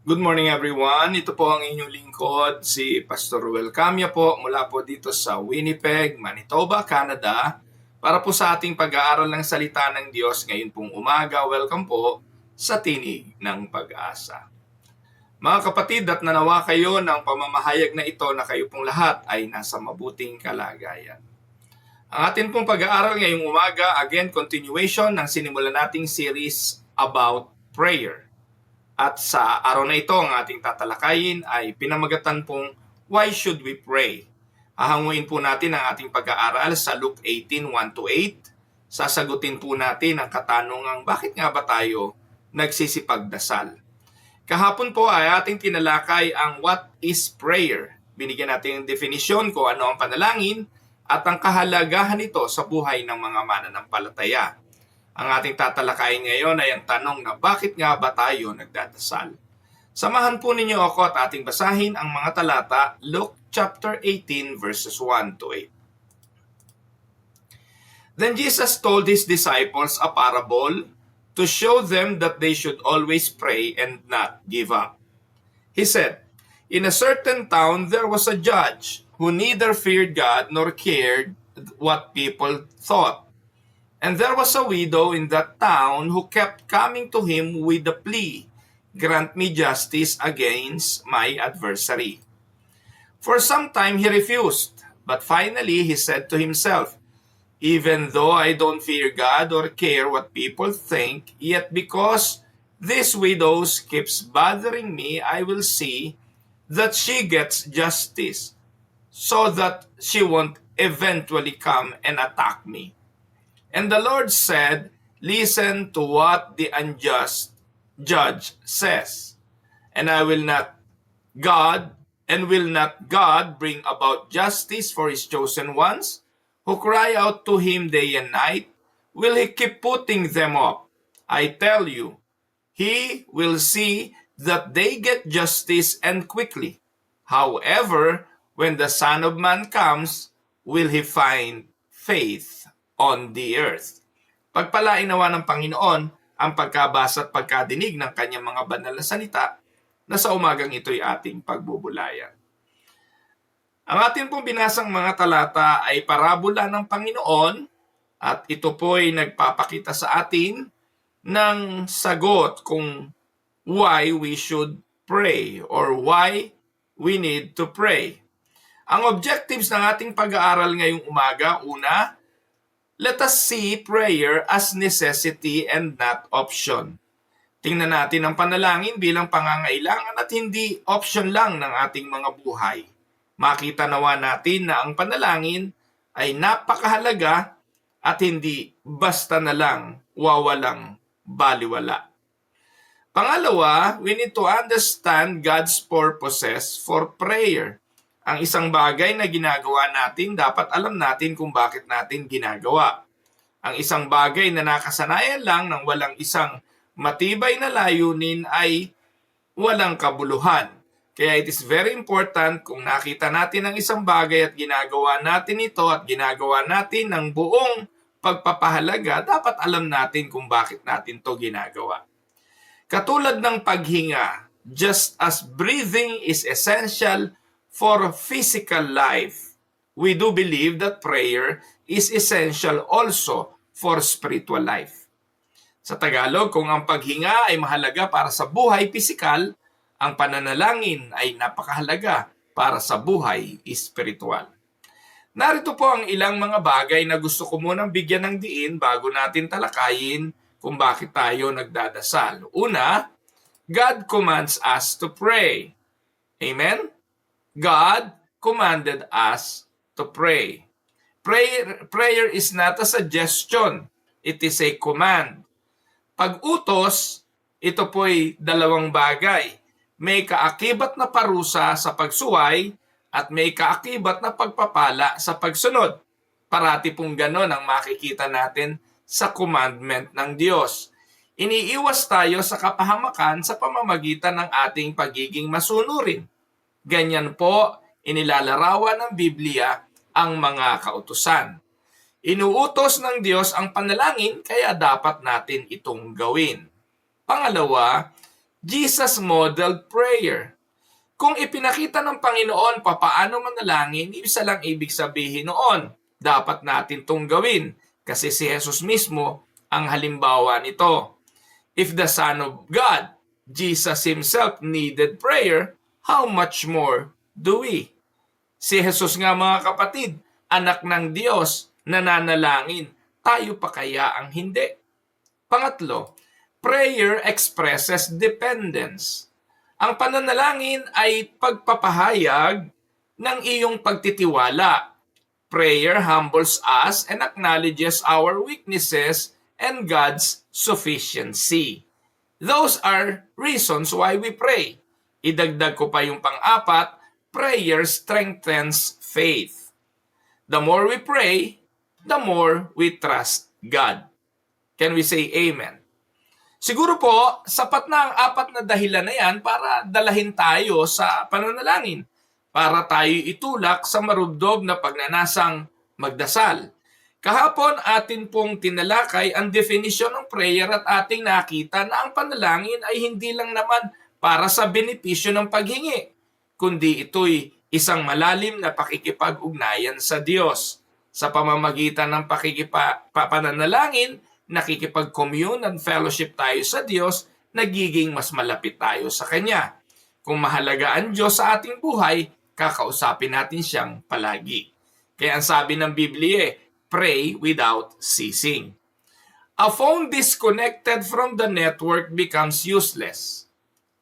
Good morning everyone. Ito po ang inyong lingkod, si Pastor Ruel Camia po mula po dito sa Winnipeg, Manitoba, Canada para po sa ating pag-aaral ng salita ng Diyos ngayon pong umaga. Welcome po sa Tinig ng Pag-asa. Mga kapatid, at nanawa kayo ng pamamahayag na ito na kayo pong lahat ay nasa mabuting kalagayan. Ang atin pong pag-aaral ngayong umaga, again, continuation ng sinimulan nating series about prayer. At sa araw na ito, ang ating tatalakayin ay pinamagatan pong Why Should We Pray? Hahanguin po natin ang ating pag-aaral sa Luke 18:1-8. Sasagutin po natin ang katanungang bakit nga ba tayo nagsisipagdasal? Kahapon po ay ating tinalakay ang what is prayer. Binigyan natin ang definisyon kung ano ang panalangin at ang kahalagahan nito sa buhay ng mga mananampalataya. Ang ating tatalakayin ngayon ay ang tanong na bakit nga ba tayo nagdadasal? Samahan po ninyo ako at ating basahin ang mga talata, Luke chapter 18 verses 1-8. Then Jesus told his disciples a parable to show them that they should always pray and not give up. He said, "In a certain town there was a judge who neither feared God nor cared what people thought. And there was a widow in that town who kept coming to him with the plea, 'Grant me justice against my adversary.' For some time he refused, but finally he said to himself, 'Even though I don't fear God or care what people think, yet because this widow keeps bothering me, I will see that she gets justice, so that she won't eventually come and attack me.' And the Lord said, 'Listen to what the unjust judge says. And will not God bring about justice for his chosen ones, who cry out to him day and night? Will he keep putting them off? I tell you, he will see that they get justice and quickly. However, when the Son of Man comes, will he find faith on the earth?'" Pagpalain nawa ng Panginoon ang pagkabasa at pagkadinig ng kanyang mga banal na salita na sa umagang ito'y ating pagbubulayan. Ang ating pong binasang mga talata ay parabola ng Panginoon at ito po'y nagpapakita sa atin ng sagot kung why we should pray or why we need to pray. Ang objectives ng ating pag-aaral ngayong umaga, una, let us see prayer as necessity and not option. Tingnan natin ang panalangin bilang pangangailangan at hindi option lang ng ating mga buhay. Makita nawa natin na ang panalangin ay napakahalaga at hindi basta na lang wawalang baliwala. Pangalawa, we need to understand God's purposes for prayer. Ang isang bagay na ginagawa natin, dapat alam natin kung bakit natin ginagawa. Ang isang bagay na nakasanayan lang ng walang isang matibay na layunin ay walang kabuluhan. Kaya it is very important kung nakita natin ang isang bagay at ginagawa natin ito at ginagawa natin ng buong pagpapahalaga, dapat alam natin kung bakit natin ito ginagawa. Katulad ng paghinga, just as breathing is essential for physical life, we do believe that prayer is essential also for spiritual life. Sa Tagalog, kung ang paghinga ay mahalaga para sa buhay pisikal, ang pananalangin ay napakahalaga para sa buhay espiritual. Narito po ang ilang mga bagay na gusto ko munang bigyan ng diin bago natin talakayin kung bakit tayo nagdadasal. Una, God commands us to pray. Amen? God commanded us to pray. Prayer is not a suggestion. It is a command. Pag-utos, ito po'y dalawang bagay. May kaakibat na parusa sa pagsuway at may kaakibat na pagpapala sa pagsunod. Parati pong ganon ang makikita natin sa commandment ng Diyos. Iniiwas tayo sa kapahamakan sa pamamagitan ng ating pagiging masunurin. Ganyan po inilalarawan ng Biblia ang mga kautusan. Inuutos ng Diyos ang panalangin kaya dapat natin itong gawin. Pangalawa, Jesus modeled prayer. Kung ipinakita ng Panginoon papaano manalangin, isa lang ibig sabihin noon, dapat natin itong gawin kasi si Jesus mismo ang halimbawa nito. If the Son of God, Jesus Himself, needed prayer, how much more do we? Si Jesus nga mga kapatid, anak ng Diyos, nananalangin. Tayo pa kaya ang hindi? Pangatlo, prayer expresses dependence. Ang pananalangin ay pagpapahayag ng iyong pagtitiwala. Prayer humbles us and acknowledges our weaknesses and God's sufficiency. Those are reasons why we pray. Idagdag ko pa yung pang-apat, prayer strengthens faith. The more we pray, the more we trust God. Can we say amen? Siguro po, sapat na ang apat na dahilan na yan para dalahin tayo sa pananalangin, para tayo itulak sa marubdob na pagnanasang magdasal. Kahapon atin pong tinalakay ang definition ng prayer at ating nakita na ang panalangin ay hindi lang naman para sa benepisyo ng paghingi, kundi ito'y isang malalim na pakikipag-ugnayan sa Diyos. Sa pamamagitan ng pananalangin, nakikipag-commune and fellowship tayo sa Diyos, nagiging mas malapit tayo sa Kanya. Kung mahalaga ang Diyos sa ating buhay, kakausapin natin siyang palagi. Kaya ang sabi ng Biblia, pray without ceasing. A phone disconnected from the network becomes useless.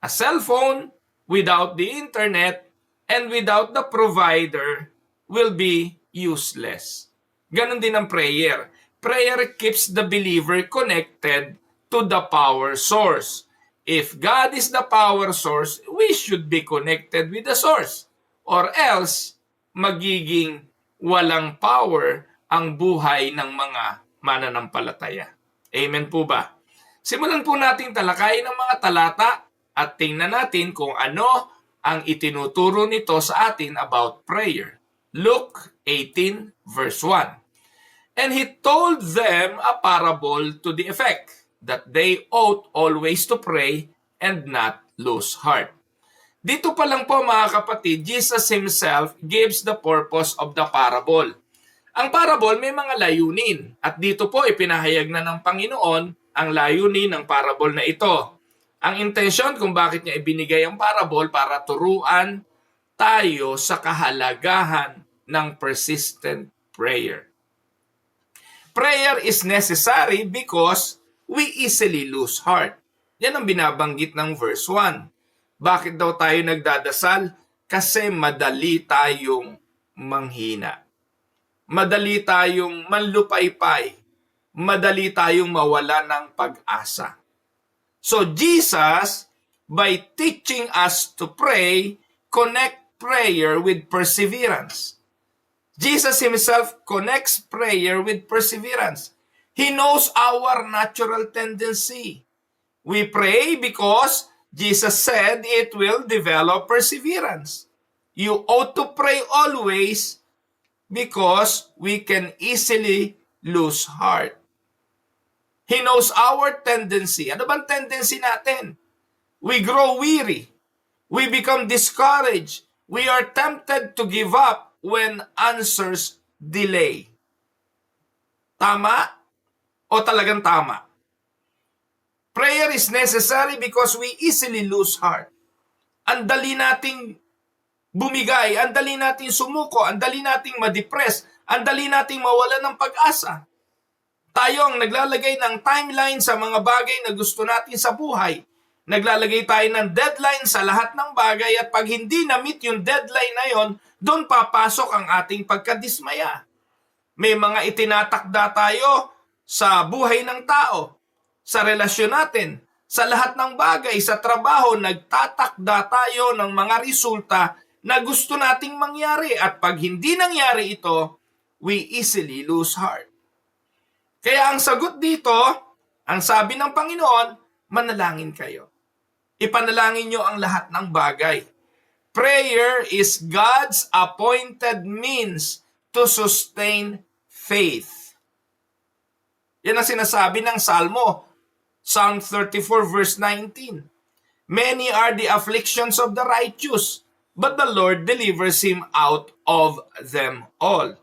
A cell phone without the internet and without the provider will be useless. Ganon din ang prayer. Prayer keeps the believer connected to the power source. If God is the power source, we should be connected with the source. Or else, magiging walang power ang buhay ng mga mananampalataya. Amen po ba? Simulan po nating talakayin ang mga talata at tingnan natin kung ano ang itinuturo nito sa atin about prayer. Luke 18 verse 1. And he told them a parable to the effect that they ought always to pray and not lose heart. Dito pa lang po mga kapatid, Jesus Himself gives the purpose of the parable. Ang parable may mga layunin at dito po ipinahayag na ng Panginoon ang layunin ng parable na ito. Ang intensyon kung bakit niya ibinigay ang parable para turuan tayo sa kahalagahan ng persistent prayer. Prayer is necessary because we easily lose heart. Yan ang binabanggit ng verse 1. Bakit daw tayo nagdadasal? Kasi madali tayong manghina. Madali tayong manlupaypay. Madali tayong mawala ng pag-asa. So Jesus, by teaching us to pray, connect prayer with perseverance. Jesus Himself connects prayer with perseverance. He knows our natural tendency. We pray because Jesus said it will develop perseverance. You ought to pray always because we can easily lose heart. He knows our tendency. Ano bang tendency natin? We grow weary. We become discouraged. We are tempted to give up when answers delay. Tama o talagang tama? Prayer is necessary because we easily lose heart. Ang dali nating bumigay, ang dali nating sumuko, ang dali nating ma-depress, ang dali nating mawala ng pag-asa. Tayo ang naglalagay ng timeline sa mga bagay na gusto natin sa buhay. Naglalagay tayo ng deadline sa lahat ng bagay at pag hindi na-meet yung deadline na yon, doon papasok ang ating pagkadismaya. May mga itinatakda tayo sa buhay ng tao, sa relasyon natin, sa lahat ng bagay, sa trabaho, nagtatakda tayo ng mga resulta na gusto nating mangyari at pag hindi nangyari ito, we easily lose heart. Kaya ang sagot dito, ang sabi ng Panginoon, manalangin kayo. Ipanalangin nyo ang lahat ng bagay. Prayer is God's appointed means to sustain faith. Yan ang sinasabi ng Salmo, Psalm 34 verse 19. Many are the afflictions of the righteous, but the Lord delivers him out of them all.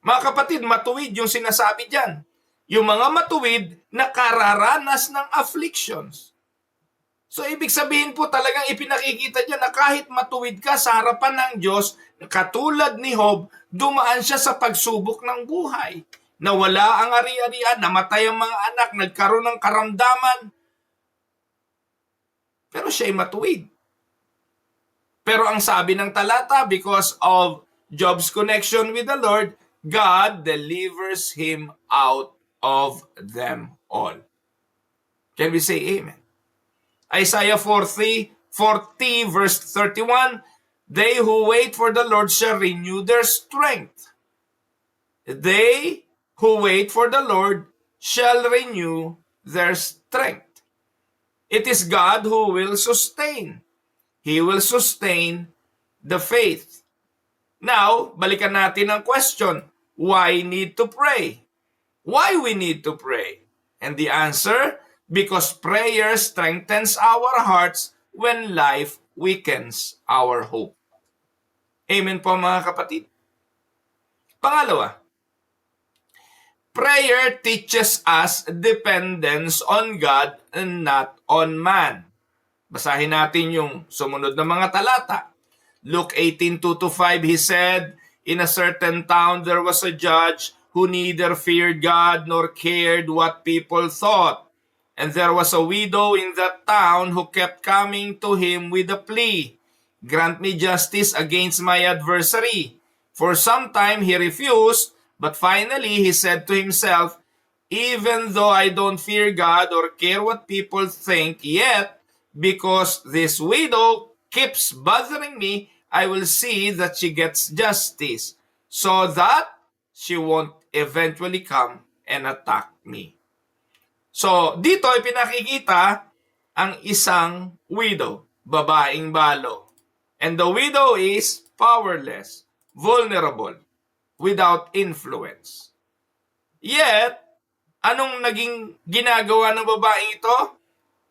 Mga kapatid, matuwid yung sinasabi dyan. Yung mga matuwid na kararanas ng afflictions. So ibig sabihin po talagang ipinakikita dyan na kahit matuwid ka sa harapan ng Diyos, katulad ni Job, dumaan siya sa pagsubok ng buhay. Nawala ang ari-arian, namatay ang mga anak, nagkaroon ng karamdaman. Pero siya'y matuwid. Pero ang sabi ng talata, because of Job's connection with the Lord, God delivers him out of them all. Can we say amen? Isaiah 40 verse 31, they who wait for the Lord shall renew their strength. They who wait for the Lord shall renew their strength. It is God who will sustain. He will sustain the faith. Now, balikan natin ang question, why need to pray? Why we need to pray? And the answer, because prayer strengthens our hearts when life weakens our hope. Amen po mga kapatid. Pangalawa, prayer teaches us dependence on God and not on man. Basahin natin yung sumunod na mga talata. Luke 18:2-5, he said, in a certain town there was a judge who neither feared God nor cared what people thought. And there was a widow in that town who kept coming to him with a plea, grant me justice against my adversary. For some time he refused, but finally he said to himself, even though I don't fear God or care what people think, yet because this widow keeps bothering me, I will see that she gets justice so that she won't eventually come and attack me. So, dito ay pinakikita ang isang widow, babaeng balo. And the widow is powerless, vulnerable, without influence. Yet, anong naging ginagawa ng babaeng ito?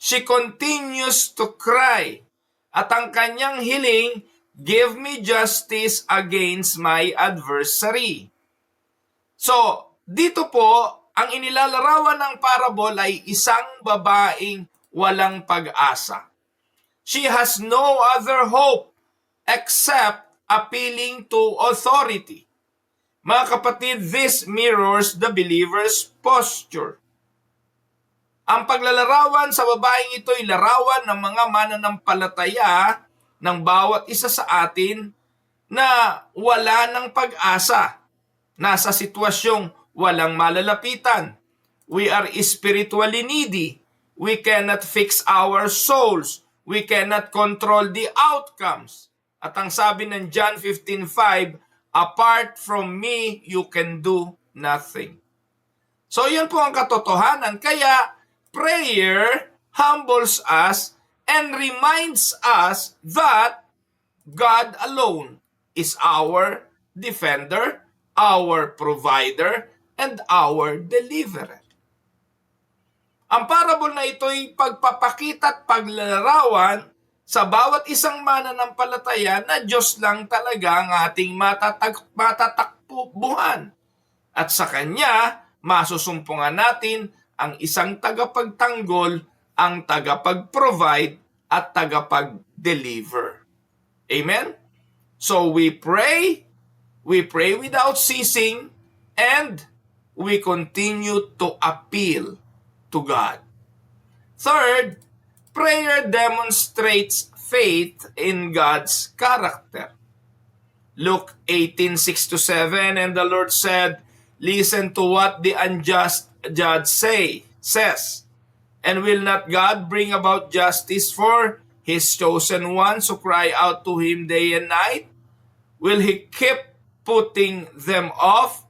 She continues to cry. At ang kanyang hiling, give me justice against my adversary. So, dito po, ang inilalarawan ng parable ay isang babaeng walang pag-asa. She has no other hope except appealing to authority. Mga kapatid, this mirrors the believer's posture. Ang paglalarawan sa babaeng ito ay larawan ng mga mananampalataya ng bawat isa sa atin na wala ng pag-asa. Nasa sitwasyong walang malalapitan. We are spiritually needy. We cannot fix our souls. We cannot control the outcomes. At ang sabi ng John 15:5, apart from me, you can do nothing. So yun po ang katotohanan. Kaya prayer humbles us and reminds us that God alone is our defender, our provider, and our deliverer. Ang parable na ito ay pagpapakita at paglalarawan sa bawat isang mananampalataya na Diyos lang talaga ang ating matatakbuhan. At sa Kanya, masusumpungan natin ang isang tagapagtanggol, ang tagapag-provide at tagapag-deliver. Amen? So we pray without ceasing, and we continue to appeal to God. Third, prayer demonstrates faith in God's character. Luke 18:6-7, and the Lord said, listen to what the unjust judge says, and will not God bring about justice for his chosen ones who cry out to him day and night? Will he keep putting them off?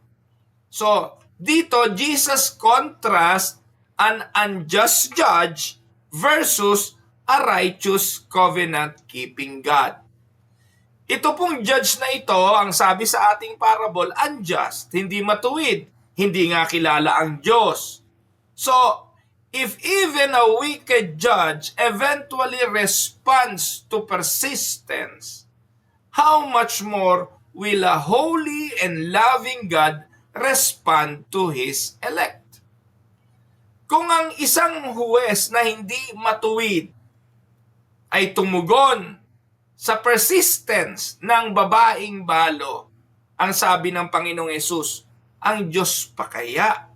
So, dito, Jesus contrasts an unjust judge versus a righteous covenant-keeping God. Ito pong judge na ito, ang sabi sa ating parable, unjust, hindi matuwid, hindi nga kilala ang Diyos. So, If even a wicked judge eventually responds to persistence, how much more will a holy and loving God respond to His elect? Kung ang isang huwes na hindi matuwid ay tumugon sa persistence ng babaeng balo, ang sabi ng Panginoong Yesus, ang Diyos pa kaya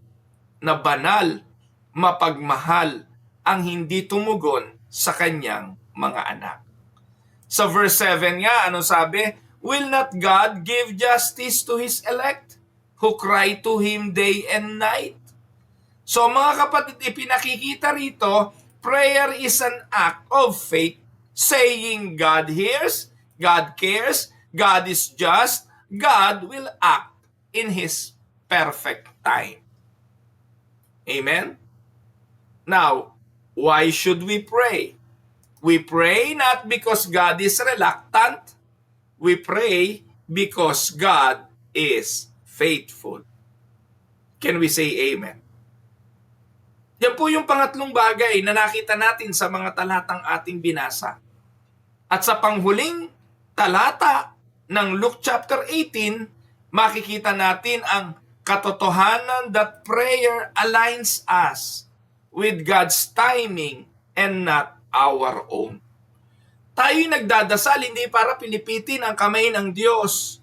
na banal, mapagmahal ang hindi tumugon sa kanyang mga anak. Sa verse 7 nga, ano sabi? Will not God give justice to His elect who cry to Him day and night? So mga kapatid, ipinakikita rito, prayer is an act of faith saying God hears, God cares, God is just, God will act in His perfect time. Amen? Now, why should we pray? We pray not because God is reluctant. We pray because God is faithful. Can we say amen? Yan po yung pangatlong bagay na nakita natin sa mga talatang ating binasa. At sa panghuling talata ng Luke chapter 18, makikita natin ang katotohanan that prayer aligns us with God's timing and not our own. Tayo'y nagdadasal hindi para pilipitin ang kamay ng Diyos.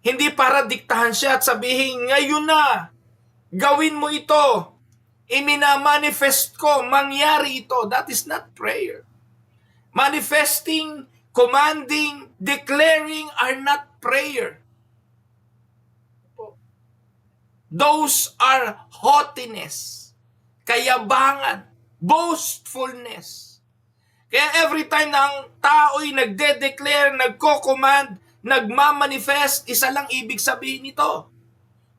Hindi para diktahan siya at sabihin, ngayon na, gawin mo ito. Iminamanifest ko, mangyari ito. That is not prayer. Manifesting, commanding, declaring are not prayer. Those are haughtiness, kayabangan, boastfulness. Kaya every time na ang tao'y nagde-declare, nagko-command, nagmamanifest, isa lang ibig sabihin nito.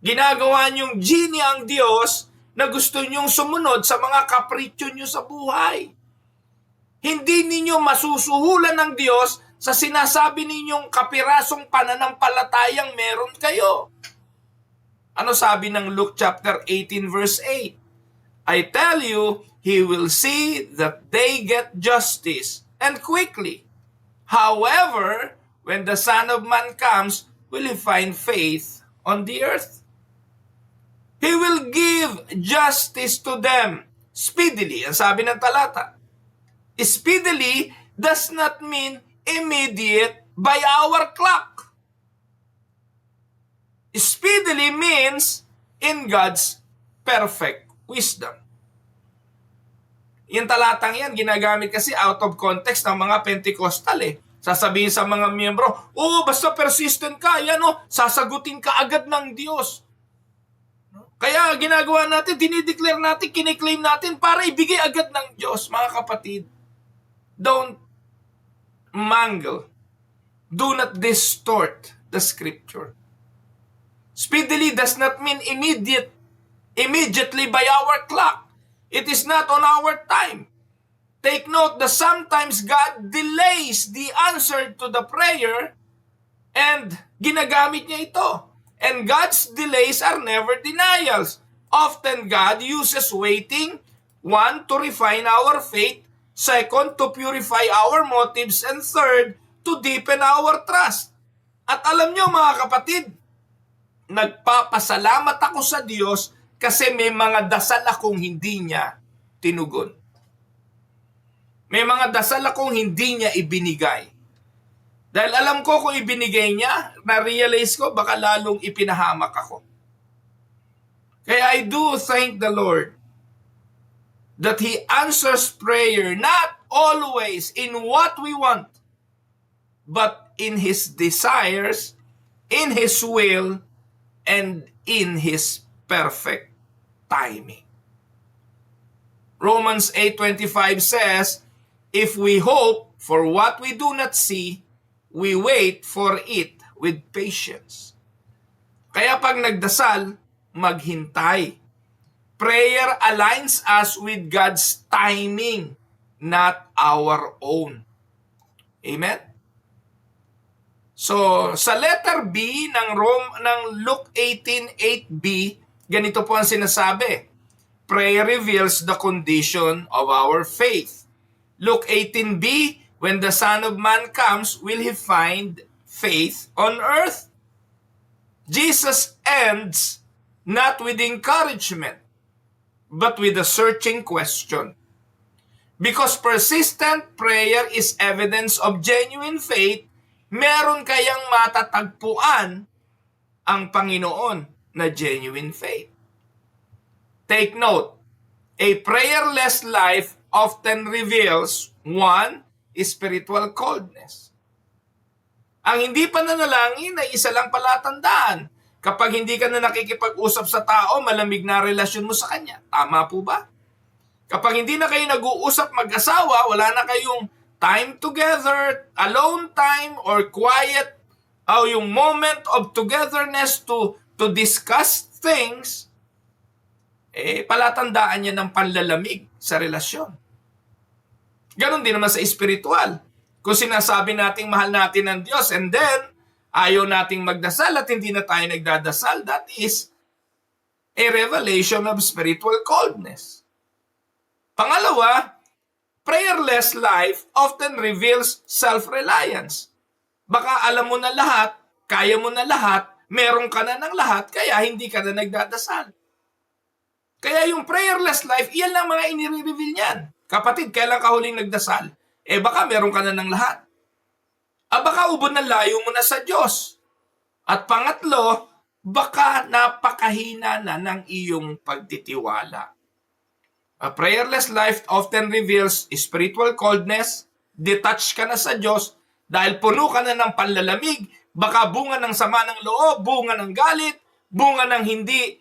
Ginagawa niyong genie ang Diyos na gusto niyong sumunod sa mga kapritsyo niyo sa buhay. Hindi ninyo masusuhulan ng Diyos sa sinasabi ninyong kapirasong pananampalatayang meron kayo. Ano sabi ng Luke chapter 18 verse 8? I tell you, He will see that they get justice and quickly. However, when the Son of Man comes, will He find faith on the earth? He will give justice to them speedily. Ang sabi ng talata. Speedily does not mean immediate by our clock. Speedily means in God's perfect wisdom. Yung talatang yan, ginagamit kasi out of context ng mga Pentecostal eh. Sasabihin sa mga miyembro, basta persistent ka, yan sasagutin ka agad ng Diyos. Kaya ginagawa natin, dinideclare natin, kiniklaim natin para ibigay agad ng Diyos, mga kapatid. Don't mangle. Do not distort the scripture. Speedily does not mean immediately by our clock. It is not on our time. Take note that sometimes God delays the answer to the prayer and ginagamit niya ito. And God's delays are never denials. Often God uses waiting, one, to refine our faith, second, to purify our motives, and third, to deepen our trust. At alam niyo mga kapatid, nagpapasalamat ako sa Diyos kasi may mga dasal akong hindi niya tinugon. May mga dasal akong hindi niya ibinigay. Dahil alam ko kung ibinigay niya, na-realize ko baka lalong ipinahamak ako. Kaya I do thank the Lord that He answers prayer not always in what we want, but in His desires, in His will, and in His perfect timing. Romans 8:25 says, if we hope for what we do not see, we wait for it with patience. Kaya pag nagdasal, maghintay. Prayer aligns us with God's timing, not our own. Amen? So, sa letter B ng Luke 18:8b, ganito po ang sinasabi. prayer reveals the condition of our faith. Luke 18b, when the Son of Man comes, will he find faith on earth? Jesus ends not with encouragement, but with a searching question. Because persistent prayer is evidence of genuine faith, meron kayang matatagpuan ang Panginoon na genuine faith. Take note, a prayerless life often reveals, one, spiritual coldness. Ang hindi pananalangin ay isa lang palatandaan. Kapag hindi ka na nakikipag-usap sa tao, malamig na relasyon mo sa kanya. Tama po ba? Kapag hindi na kayo nag-uusap mag-asawa, wala na kayong time together, alone time, or quiet, o yung moment of togetherness to discuss things, palatandaan niya ng panlalamig sa relasyon. Ganon din naman sa spiritual. Kung sinasabi nating mahal natin ang Diyos and then ayaw nating magdasal at hindi na tayo nagdadasal, that is a revelation of spiritual coldness. Pangalawa, prayerless life often reveals self-reliance. Baka alam mo na lahat, kaya mo na lahat, meron ka na ng lahat, kaya hindi ka na nagdadasal. Kaya yung prayerless life, iyan lang mga inire-reveal niyan. Kapatid, kailan ka huling nagdasal? Baka meron ka na ng lahat. Baka ubod na layo mo na sa Diyos. At pangatlo, baka napakahina na ng iyong pagtitiwala. A prayerless life often reveals spiritual coldness, detached ka na sa Diyos, dahil puno ka na ng panlalamig, baka bunga ng sama ng loob, bunga ng galit, bunga ng hindi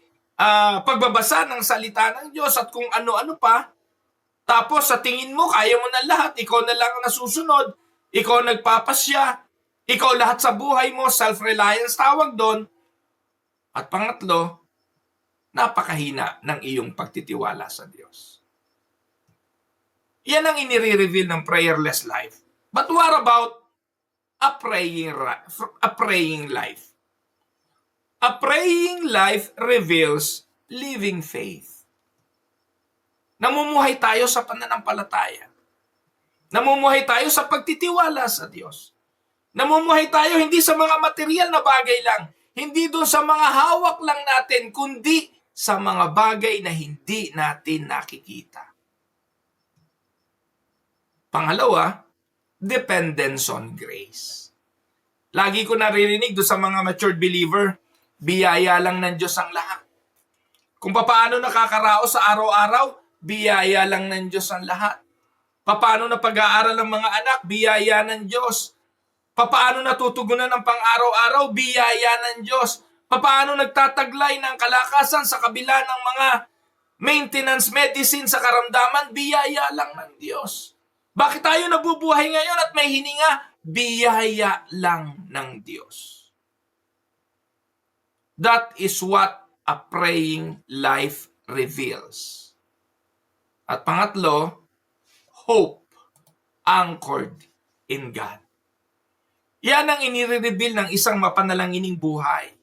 pagbabasa ng salita ng Diyos at kung ano-ano pa. Tapos sa tingin mo, kaya mo na lahat, ikaw na lang ang nasusunod, ikaw nagpapasya, ikaw lahat sa buhay mo, self-reliance tawag doon. At pangatlo, napakahina ng iyong pagtitiwala sa Diyos. Yan ang inire-reveal ng prayerless life. But what about a praying life? A praying life reveals living faith. Namumuhay tayo sa pananampalataya. Namumuhay tayo sa pagtitiwala sa Diyos. Namumuhay tayo hindi sa mga material na bagay lang, hindi doon sa mga hawak lang natin, kundi sa mga bagay na hindi natin nakikita. Pangalawa, dependence on grace. Lagi ko naririnig doon sa mga matured believer, biyaya lang ng Diyos ang lahat. Kung paano nakakaraos sa araw-araw, biyaya lang ng Diyos ang lahat. Paano na pag-aaral ng mga anak, biyaya ng Diyos. Paano natutugunan ng pang-araw-araw, biyaya ng Diyos. Paano nagtataglay ng kalakasan sa kabila ng mga maintenance medicine sa karamdaman, biyaya lang ng Diyos. Bakit tayo nabubuhay ngayon at may hininga? Biyaya lang ng Diyos. That is what a praying life reveals. At pangatlo, hope anchored in God. Yan ang inire-reveal ng isang mapanalangining buhay.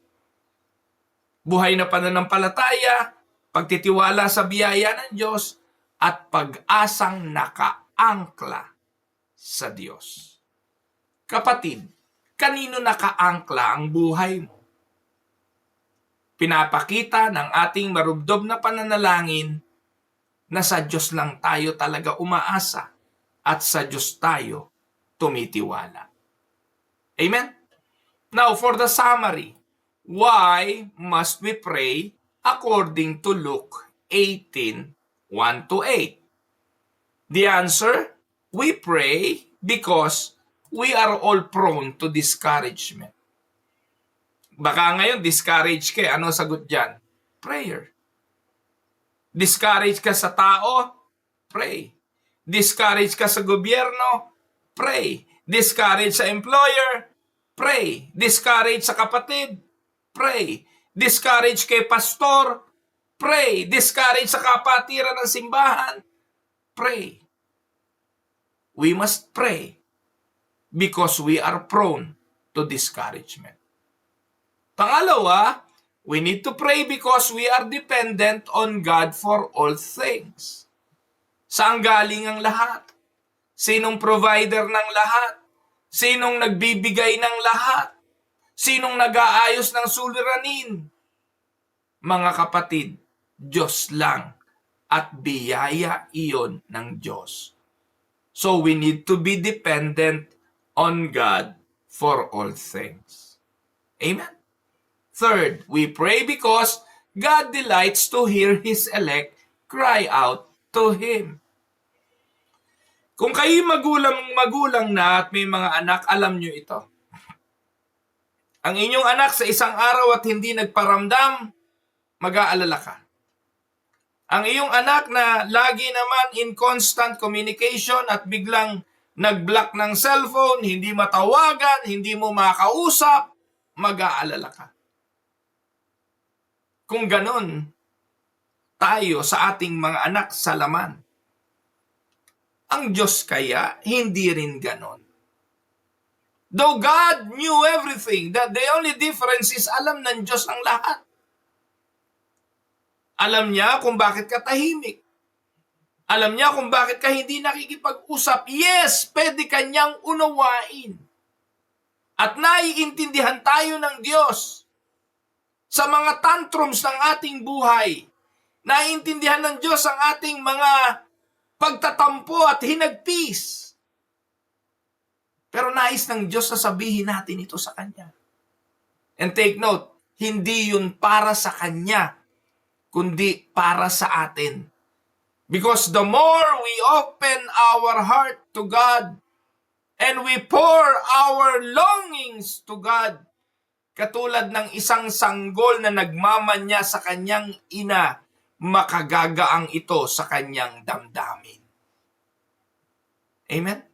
Buhay na pananampalataya, pagtitiwala sa biyaya ng Diyos, at pag-asang nakaangkla sa Diyos. Kapatid, kanino nakaangkla ang buhay mo? Pinapakita ng ating marubdob na pananalangin na sa Diyos lang tayo talaga umaasa at sa Diyos tayo tumitiwala. Amen? Now, for the summary, why must we pray according to Luke 18:1-8? The answer, we pray because we are all prone to discouragement. Baka ngayon, discourage ka. Ano sagot dyan? Prayer. Discourage ka sa tao? Pray. Discourage ka sa gobyerno? Pray. Discourage sa employer? Pray. Discourage sa kapatid? Pray. Discourage kay pastor? Pray. Discourage sa kapatiran ng simbahan? Pray. We must pray because we are prone to discouragement. Pangalawa, We need to pray because we are dependent on God for all things. Saan galing ang lahat? Sinong provider ng lahat? Sinong nagbibigay ng lahat? Sinong nag-aayos ng suliranin? Mga kapatid, Diyos lang at biyaya iyon ng Diyos. So we need to be dependent on God for all things. Amen. Third, we pray because God delights to hear His elect cry out to Him. Kung kayo magulang na at may mga anak, alam nyo ito. Ang inyong anak sa isang araw at hindi nagparamdam, mag-aalala ka. Ang iyong anak na lagi naman in constant communication at biglang nag-block ng cellphone, hindi matawagan, hindi mo makausap, mag-aalala ka. Kung ganon, tayo sa ating mga anak sa laman. Ang Diyos kaya, hindi rin ganon. Though God knew everything, that the only difference is alam ng Diyos ang lahat. Alam niya kung bakit ka tahimik. Alam niya kung bakit ka hindi nakikipag-usap. Yes, pwede kanyang unawain. At naiintindihan tayo ng Diyos sa mga tantrums ng ating buhay. Naiintindihan ng Diyos ang ating mga pagtatampo at hinagpis. Pero nais ng Diyos na sabihin natin ito sa Kanya. And take note, hindi yun para sa Kanya, kundi para sa atin. Because the more we open our heart to God and we pour our longings to God, katulad ng isang sanggol na nagmamanya sa kanyang ina, makagagaang ito sa kanyang damdamin. Amen?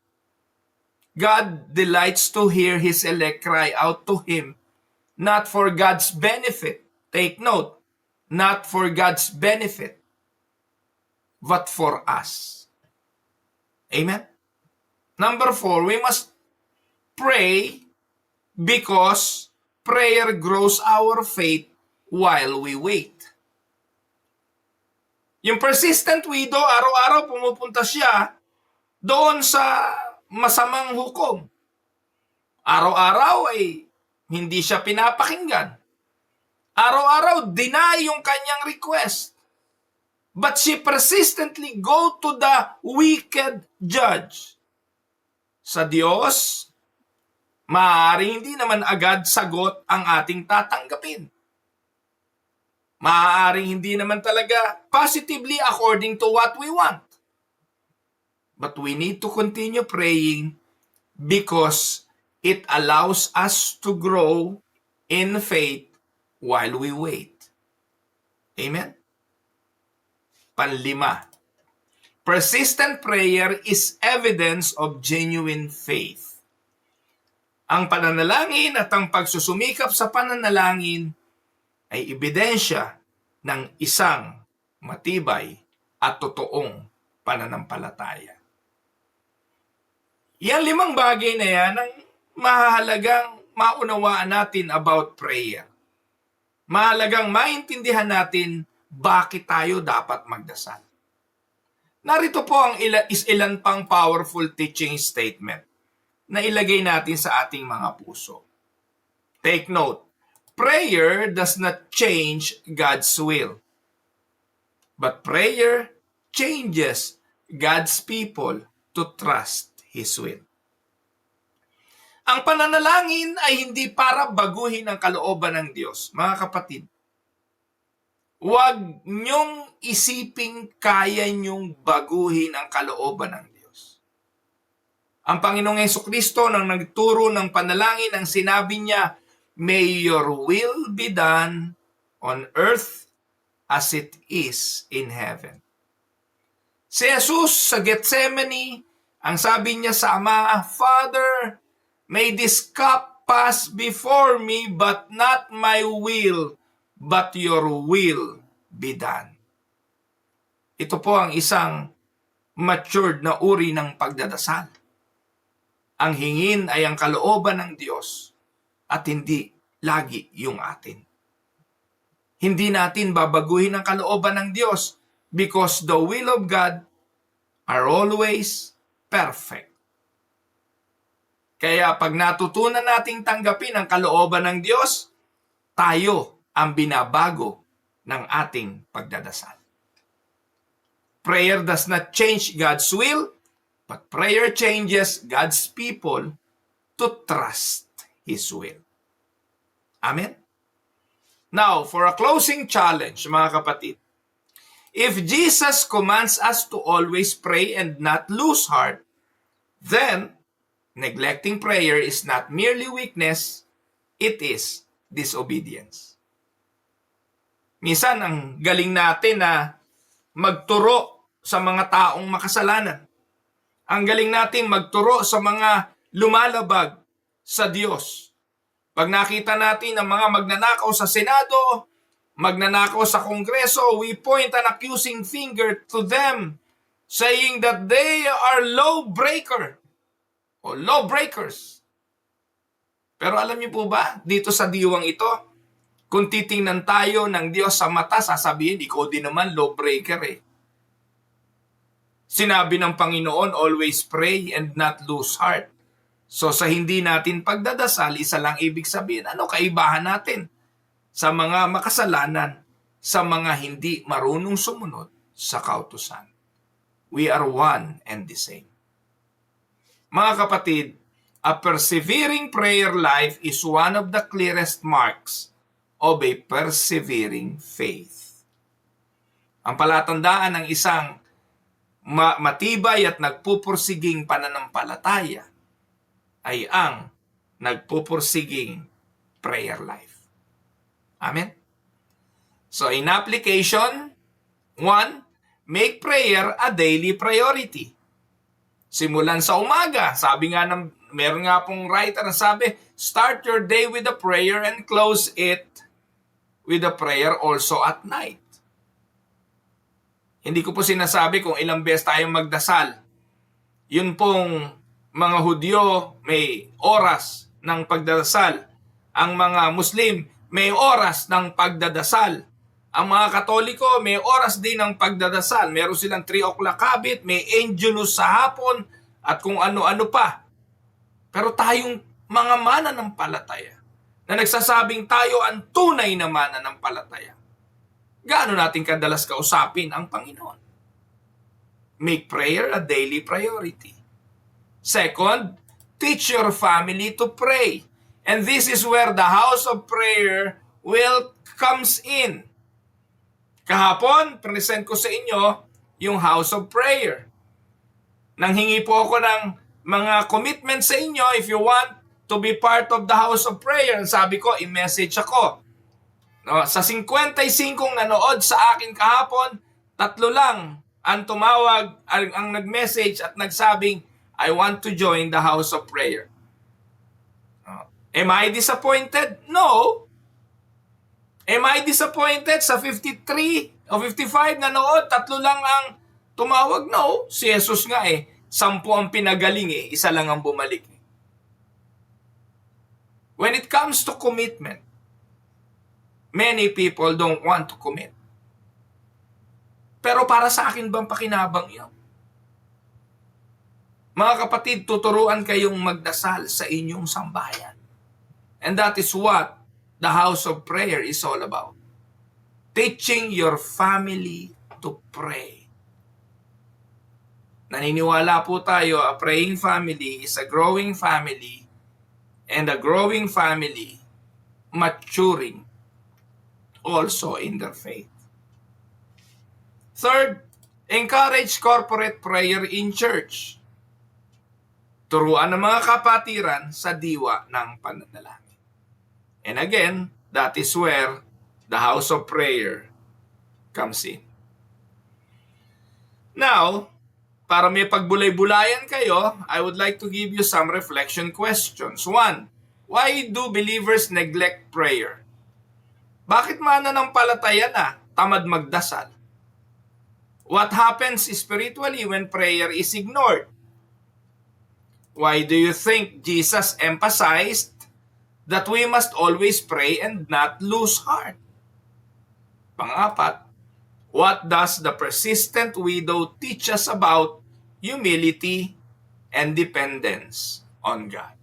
God delights to hear His elect cry out to Him, not for God's benefit. Take note, not for God's benefit, but for us. Amen? Number 4, we must pray because prayer grows our faith while we wait. Yung persistent widow, araw-araw pumupunta siya doon sa masamang hukom. Araw-araw ay hindi siya pinapakinggan. Araw-araw deny yung kanyang request. But she persistently go to the wicked judge. Sa Diyos, maaari hindi naman agad sagot ang ating tatanggapin. Maaaring hindi naman talaga positively according to what we want. But we need to continue praying because it allows us to grow in faith while we wait. Amen? Panlima, persistent prayer is evidence of genuine faith. Ang pananalangin at ang pagsusumikap sa pananalangin ay ebidensya ng isang matibay at totoong pananampalataya. Yan 5 bagay na yan ang mahalagang maunawaan natin about prayer. Mahalagang maintindihan natin bakit tayo dapat magdasal. Narito po ang ilan pang powerful teaching statement na ilagay natin sa ating mga puso. Take note, prayer does not change God's will, but prayer changes God's people to trust His will. Ang pananalangin ay hindi para baguhin ang kalooban ng Diyos. Mga kapatid, huwag niyong isiping kaya niyong baguhin ang kalooban ng Diyos. Ang Panginoong Hesukristo nang nagturo ng panalangin, ang sinabi niya, "May your will be done on earth as it is in heaven." Si Jesus sa Gethsemane, ang sabi niya sa Ama, "Father, may this cup pass before me, but not my will, but your will be done." Ito po ang isang matured na uri ng pagdadasal. Ang hingin ay ang kalooban ng Diyos at hindi lagi yung atin. Hindi natin babaguhin ang kalooban ng Diyos because the will of God are always perfect. Kaya pag natutunan nating tanggapin ang kalooban ng Diyos, tayo ang binabago ng ating pagdadasal. Prayer does not change God's will, but prayer changes God's people to trust His will. Amen? Now, for a closing challenge, mga kapatid, if Jesus commands us to always pray and not lose heart, then neglecting prayer is not merely weakness, it is disobedience. Minsan, ang galing natin na magturo sa mga taong makasalanan. Ang galing natin magturo sa mga lumalabag sa Diyos. Pag nakita natin ang mga magnanakaw sa Senado, magnanakaw sa Kongreso, we point an accusing finger to them, saying that they are lawbreaker o lawbreakers. Pero alam niyo po ba, dito sa diwang ito, kung titingnan tayo ng Diyos sa mata, sasabihin, ikaw din naman lawbreaker eh. Sinabi ng Panginoon, always pray and not lose heart. So sa hindi natin pagdadasal, isa lang ibig sabihin, ano kaibahan natin sa mga makasalanan, sa mga hindi marunong sumunod sa kautusan? We are one and the same. Mga kapatid, a persevering prayer life is one of the clearest marks of a persevering faith. Ang palatandaan ng isang matibay at nagpupursiging pananampalataya ay ang nagpupursiging prayer life. Amen? So in application, 1, make prayer a daily priority. Simulan sa umaga. Sabi nga meron nga pong writer na sabi, start your day with a prayer and close it with a prayer also at night. Hindi ko po sinasabi kung ilang beses tayong magdasal. Yun pong mga Hudyo may oras ng pagdadasal. Ang mga Muslim may oras ng pagdadasal. Ang mga Katoliko may oras din ng pagdadasal. Meron silang 3 o'clock habit, may Angelus sa hapon, at kung ano-ano pa. Pero tayong mga mananampalataya na nagsasabing tayo ang tunay na mananampalataya, gaano natin kadalas kausapin ang Panginoon? Make prayer a daily priority. Second, teach your family to pray. And this is where the house of prayer comes in. Kahapon, present ko sa inyo yung house of prayer. Nanghingi po ako ng mga commitment sa inyo if you want to be part of the house of prayer. Sabi ko, i-message ako. No, sa 55 nanood sa akin kahapon, 3 lang ang tumawag, ang nag-message at nagsabing, I want to join the house of prayer. Am I disappointed? No. Am I disappointed sa 53 o 55 nanood, 3 lang ang tumawag? No. Si Jesus nga 10 ang pinagaling 1 lang ang bumalik. When it comes to commitment, many people don't want to commit. Pero para sa akin bang pakinabang yun? Mga kapatid, tuturuan kayong magdasal sa inyong sambahayan. And that is what the house of prayer is all about. Teaching your family to pray. Naniniwala po tayo, a praying family is a growing family, and a growing family maturing also in their faith. Third, encourage corporate prayer in church. Turuan ng mga kapatiran sa diwa ng pananalangin. And again, that is where the house of prayer comes in. Now, para may pagbulay-bulayan kayo, I would like to give you some reflection questions. 1, why do believers neglect prayer? Bakit mananampalataya na tamad magdasal? What happens spiritually when prayer is ignored? Why do you think Jesus emphasized that we must always pray and not lose heart? Pang-apat, what does the persistent widow teach us about humility and dependence on God?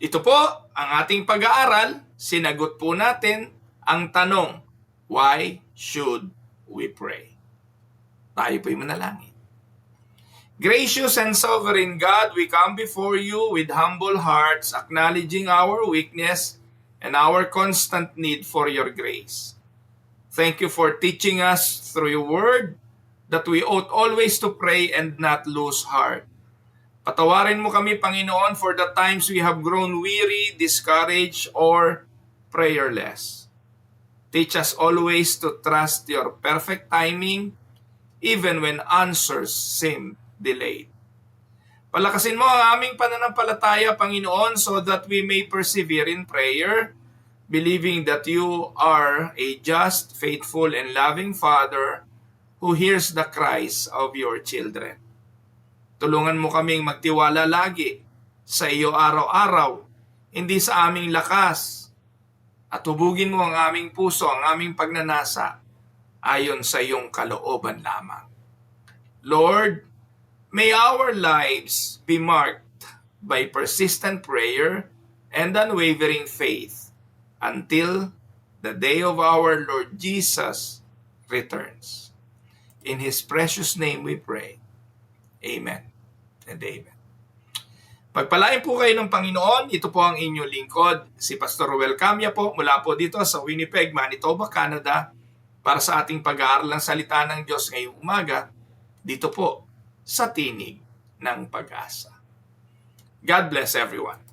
Ito po ang ating pag-aaral. Sinagot po natin ang tanong, why should we pray? Tayo po'y manalangin. Gracious and sovereign God, we come before you with humble hearts, acknowledging our weakness and our constant need for your grace. Thank you for teaching us through your word that we ought always to pray and not lose heart. Patawarin mo kami, Panginoon, for the times we have grown weary, discouraged, or prayerless. Teach us always to trust your perfect timing, even when answers seem delayed. Palakasin mo ang aming pananampalataya, Panginoon, so that we may persevere in prayer, believing that you are a just, faithful, and loving Father who hears the cries of your children. Tulungan mo kaming magtiwala lagi sa iyo araw-araw, hindi sa aming lakas, at hubugin mo ang aming puso, ang aming pagnanasa, ayon sa iyong kalooban lamang. Lord, may our lives be marked by persistent prayer and unwavering faith until the day of our Lord Jesus returns. In His precious name we pray. Amen and amen. Pagpalain po kayo ng Panginoon. Ito po ang inyong lingkod, si Pastor Ruel Camia po, mula po dito sa Winnipeg, Manitoba, Canada, para sa ating pag-aaral ng salita ng Diyos ngayong umaga, dito po sa Tinig ng Pag-asa. God bless everyone.